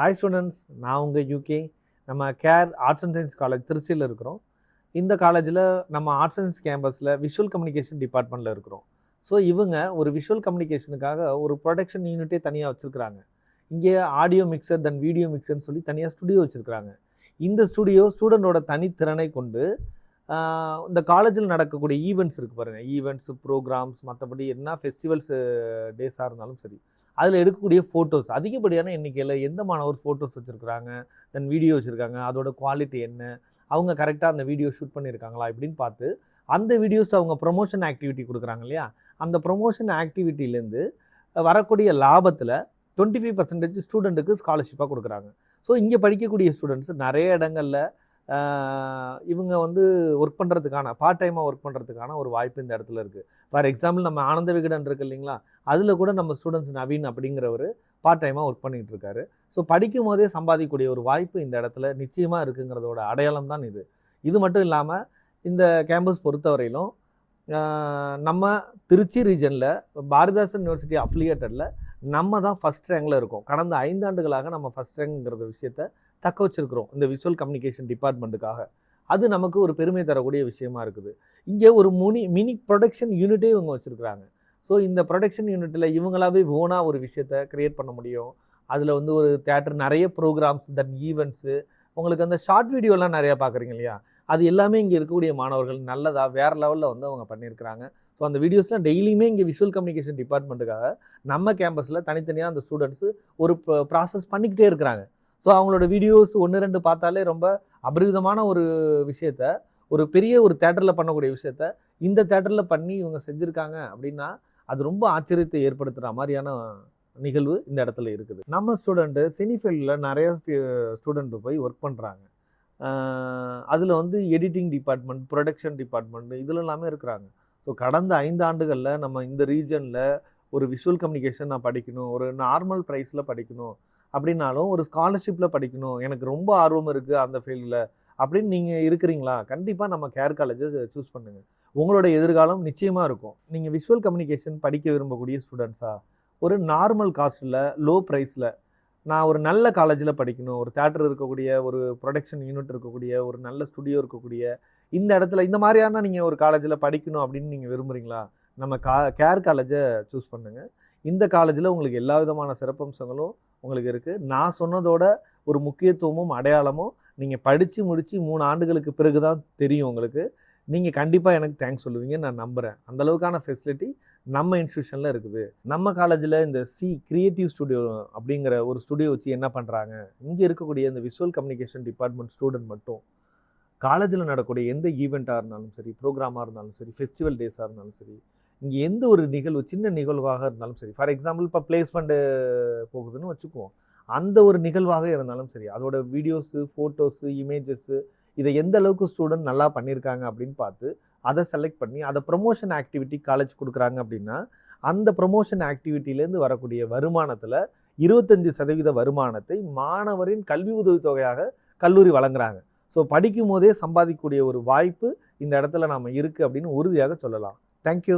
Hi students, நான் உங்கள் யூகே. நம்ம care arts and science college திருச்சியில் இருக்கிறோம். இந்த காலேஜில் நம்ம ஆர்ட்ஸ் அண்ட் சயின்ஸ் கேம்பஸில் விஷுவல் கம்யூனிகேஷன் டிபார்ட்மெண்ட்டில் இருக்கிறோம். ஸோ இவங்க ஒரு விஷுவல் கம்யூனிகேஷனுக்காக ஒரு ப்ரொடக்ஷன் யூனிட்டே தனியாக வச்சுருக்கிறாங்க. இங்கே ஆடியோ மிக்சர் தென் வீடியோ மிக்சர்னு சொல்லி தனியாக ஸ்டுடியோ வச்சுருக்கிறாங்க. இந்த ஸ்டுடியோ ஸ்டூடெண்டோட தனித்திறனை கொண்டு இந்த காலேஜில் நடக்கக்கூடிய ஈவெண்ட்ஸ் இருக்குது பாருங்கள், ஈவெண்ட்ஸு ப்ரோக்ராம்ஸ், மற்றபடி என்ன ஃபெஸ்டிவல்ஸு டேஸாக இருந்தாலும் சரி, அதில் எடுக்கக்கூடிய ஃபோட்டோஸ் அதிகப்படியான எண்ணிக்கையில் எந்த மாணவர் ஃபோட்டோஸ் வச்சுருக்குறாங்க, தென் வீடியோ வச்சுருக்காங்க, அதோட குவாலிட்டி என்ன, அவங்க கரெக்டாக அந்த வீடியோ ஷூட் பண்ணியிருக்காங்களா இப்படின்னு பார்த்து அந்த வீடியோஸ் அவங்க ப்ரொமோஷன் ஆக்டிவிட்டி கொடுக்குறாங்க இல்லையா, அந்த ப்ரொமோஷன் ஆக்டிவிட்டிலேருந்து வரக்கூடிய லாபத்தில் 25% ஸ்டூடெண்ட்டுக்கு ஸ்காலர்ஷிப்பாக கொடுக்குறாங்க. ஸோ இங்கே படிக்கக்கூடிய ஸ்டூடெண்ட்ஸ் நிறைய இடங்களில் இவங்க வந்து ஒர்க் பண்ணுறதுக்கான பார்ட் டைமாக ஒர்க் பண்ணுறதுக்கான ஒரு வாய்ப்பு இந்த இடத்துல இருக்குது. ஃபார் எக்ஸாம்பிள் நம்ம ஆனந்த விகடன் இருக்குது இல்லைங்களா, அதில் கூட நம்ம ஸ்டூடெண்ட்ஸ் நவீன் அப்படிங்கிறவர் பார்ட் டைமாக ஒர்க் பண்ணிகிட்டு இருக்காரு. ஸோ படிக்கும் போதே சம்பாதிக்கக்கூடிய ஒரு வாய்ப்பு இந்த இடத்துல நிச்சயமாக இருக்குங்கிறதோட அடையாளம் தான் இது. இது மட்டும் இல்லாமல் இந்த கேம்பஸ் பொறுத்தவரையிலும் நம்ம திருச்சி ரீஜனில் பாரதிதாசன் யூனிவர்சிட்டி அஃபிலியேட்டடில் நம்ம தான் ஃபஸ்ட் ரேங்கில் இருக்கோம். கடந்த 5 ஆண்டுகளாக நம்ம ஃபஸ்ட் ரேங்க்ங்கிற விஷயத்தை தக்க வச்சுருக்கிறோம் இந்த விஷுவல் கம்யூனிகேஷன் டிபார்ட்மெண்ட்டுக்காக. அது நமக்கு ஒரு பெருமை தரக்கூடிய விஷயமா இருக்குது. இங்கே ஒரு மினி ப்ரொடக்ஷன் யூனிட்டே இவங்க வச்சுருக்குறாங்க. ஸோ இந்த ப்ரொடக்ஷன் யூனிட்டில் இவங்களாவே ஓனாக ஒரு விஷயத்தை க்ரியேட் பண்ண முடியும். அதில் வந்து ஒரு தியேட்டர், நிறைய ப்ரோக்ராம்ஸ், தென் ஈவெண்ட்ஸு, உங்களுக்கு அந்த ஷார்ட் வீடியோலாம் நிறையா பார்க்குறீங்க இல்லையா, அது எல்லாமே இங்கே இருக்கக்கூடிய மாணவர்கள் நல்லதாக வேறு லெவலில் வந்து அவங்க பண்ணியிருக்கிறாங்க. ஸோ அந்த வீடியோஸ்லாம் டெய்லியுமே இங்கே விஷுவல் கம்யூனிகேஷன் டிபார்ட்மெண்ட்டுக்காக நம்ம கேம்பஸில் தனித்தனியாக அந்த ஸ்டூடெண்ட்ஸு ஒரு ப்ராசஸ் பண்ணிக்கிட்டே இருக்கிறாங்க. ஸோ அவங்களோட வீடியோஸ் 1, 2 பார்த்தாலே ரொம்ப அபரிவிதமான ஒரு விஷயத்த, ஒரு பெரிய ஒரு தேட்டரில் பண்ணக்கூடிய விஷயத்த இந்த தேட்டரில் பண்ணி இவங்க செஞ்சுருக்காங்க அப்படின்னா அது ரொம்ப ஆச்சரியத்தை ஏற்படுத்துகிற மாதிரியான நிகழ்வு இந்த இடத்துல இருக்குது. நம்ம ஸ்டூடெண்ட்டு சினிஃபீல்டில் நிறைய ஸ்டூடெண்ட்டு போய் ஒர்க் பண்ணுறாங்க. அதில் வந்து எடிட்டிங் டிபார்ட்மெண்ட், ப்ரொடக்ஷன் டிபார்ட்மெண்ட் இதில் எல்லாமே இருக்கிறாங்க. ஸோ கடந்த 5 ஆண்டுகளில் நம்ம இந்த ரீஜனில் ஒரு விஷுவல் கம்யூனிகேஷன் நான் படிக்கணும், ஒரு நார்மல் ப்ரைஸில் படிக்கணும் அப்படின்னாலும், ஒரு ஸ்காலர்ஷிப்பில் படிக்கணும், எனக்கு ரொம்ப ஆர்வம் இருக்குது அந்த ஃபீல்டில் அப்படின்னு நீங்கள் இருக்கிறீங்களா, கண்டிப்பாக நம்ம கேர் காலேஜை சூஸ் பண்ணுங்கள். உங்களோட எதிர்காலம் நிச்சயமாக இருக்கும். நீங்கள் விஷுவல் கம்யூனிகேஷன் படிக்க விரும்பக்கூடிய ஸ்டூடெண்ட்ஸாக ஒரு நார்மல் காஸ்ட்டில், லோ ப்ரைஸில், நான் ஒரு நல்ல காலேஜில் படிக்கணும், ஒரு தேட்டர் இருக்கக்கூடிய, ஒரு ப்ரொடக்ஷன் யூனிட் இருக்கக்கூடிய, ஒரு நல்ல ஸ்டுடியோ இருக்கக்கூடிய இந்த இடத்துல இந்த மாதிரியான நீங்கள் ஒரு காலேஜில் படிக்கணும் அப்படின்னு நீங்கள் விரும்புகிறீங்களா, நம்ம கேர் காலேஜை சூஸ் பண்ணுங்கள். இந்த காலேஜில் உங்களுக்கு எல்லா விதமான சிறப்பம்சங்களும் உங்களுக்கு இருக்குது. நான் சொன்னதோட ஒரு முக்கியத்துவமும் அடையாளமும் நீங்கள் படித்து முடித்து 3 ஆண்டுகளுக்கு பிறகு தான் தெரியும் உங்களுக்கு. நீங்கள் கண்டிப்பாக எனக்கு தேங்க்ஸ் சொல்லுவீங்கன்னு நான் நம்புகிறேன். அந்தளவுக்கான ஃபெசிலிட்டி நம்ம இன்ஸ்டியூஷனில் இருக்குது. நம்ம காலேஜில் இந்த கிரியேட்டிவ் ஸ்டுடியோ அப்படிங்கிற ஒரு ஸ்டுடியோ வச்சு என்ன பண்ணுறாங்க, இங்கே இருக்கக்கூடிய இந்த விஷுவல் கம்யூனிகேஷன் டிபார்ட்மெண்ட் ஸ்டூடெண்ட் மட்டும் காலேஜில் நடக்கக்கூடிய எந்த ஈவெண்ட்டாக இருந்தாலும் சரி, ப்ரோக்ராமாக இருந்தாலும் சரி, ஃபெஸ்டிவல் டேஸாக இருந்தாலும் சரி, இங்கே எந்த ஒரு நிகழ்வு, சின்ன நிகழ்வாக இருந்தாலும் சரி, ஃபார் எக்ஸாம்பிள் இப்போ பிளேஸ்மெண்ட்டு போகுதுன்னு வச்சுக்குவோம், அந்த ஒரு நிகழ்வாக இருந்தாலும் சரி, அதோட வீடியோஸு, ஃபோட்டோஸு, இமேஜஸ்ஸு இதை எந்த அளவுக்கு ஸ்டூடெண்ட் நல்லா பண்ணியிருக்காங்க அப்படின்னு பார்த்து அதை செலக்ட் பண்ணி அதை ப்ரொமோஷன் ஆக்டிவிட்டி காலேஜ் கொடுக்குறாங்க அப்படின்னா, அந்த ப்ரொமோஷன் ஆக்டிவிட்டிலேருந்து வரக்கூடிய வருமானத்தில் 25% வருமானத்தை மாணவரின் கல்வி உதவித்தொகையாக கல்லூரி வழங்குறாங்க. ஸோ படிக்கும் போதே சம்பாதிக்கக்கூடிய ஒரு வாய்ப்பு இந்த இடத்துல நாம் இருக்குது அப்படின்னு உறுதியாக சொல்லலாம். தேங்க்யூ.